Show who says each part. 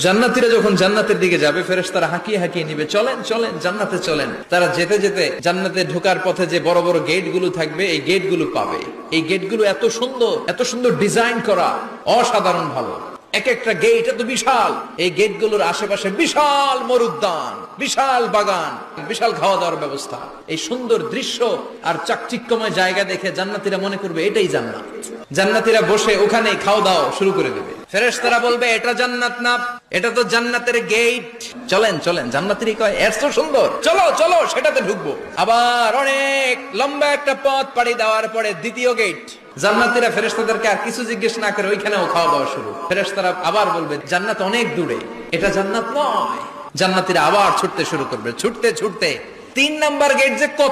Speaker 1: জান্নাতীরা যখন জান্নাতের দিকে যাবে ফেরেশতারা হাঁকিয়ে হাঁকিয়ে নিবে, চলেন চলেন জান্নাতে চলেন। তারা যেতে যেতে জান্নাতে ঢোকার পথে যে বড় বড় গেট গুলো থাকবে এই গেট গুলো পাবে। এই গেট গুলো এত সুন্দর ডিজাইন করা, অসাধারণ ভালো। এক একটা গেট এত বিশাল। এই গেট গুলোর আশেপাশে বিশাল মরুদ্যান, বিশাল বাগান, বিশাল খাওয়া দাওয়ার ব্যবস্থা। এই সুন্দর দৃশ্য আর চাকচিক্যময় জায়গা দেখে জান্নাতীরা মনে করবে এটাই জান্নাত। জান্নাতীরা বসে ওখানে খাওয়া দাওয়া শুরু করে দেবে। ফেরেশতারা বলবে এটা জান্নাত না, এটা তো জান্নাতের গেট। চলেন চলেন, জান্নাতীরা কয় এত সুন্দর, চলো চলো সেটাতে ঢুকবো। আবার অনেক লম্বা একটা পথ পাড়ি দেওয়ার পরে দ্বিতীয় গেট। জান্নাতীরা ফেরেশতাদেরকে আর কিছু জিজ্ঞেস না করে ওইখানেও খাওয়া দাওয়া শুরু। ফেরেশতারা আবার বলবে জান্নাত অনেক দূরে, এটা জান্নাত নয়। জান্নাতীরা আবার ছুটতে শুরু করবে, ছুটতে ছুটতে 3 নাম্বার গেট যে কত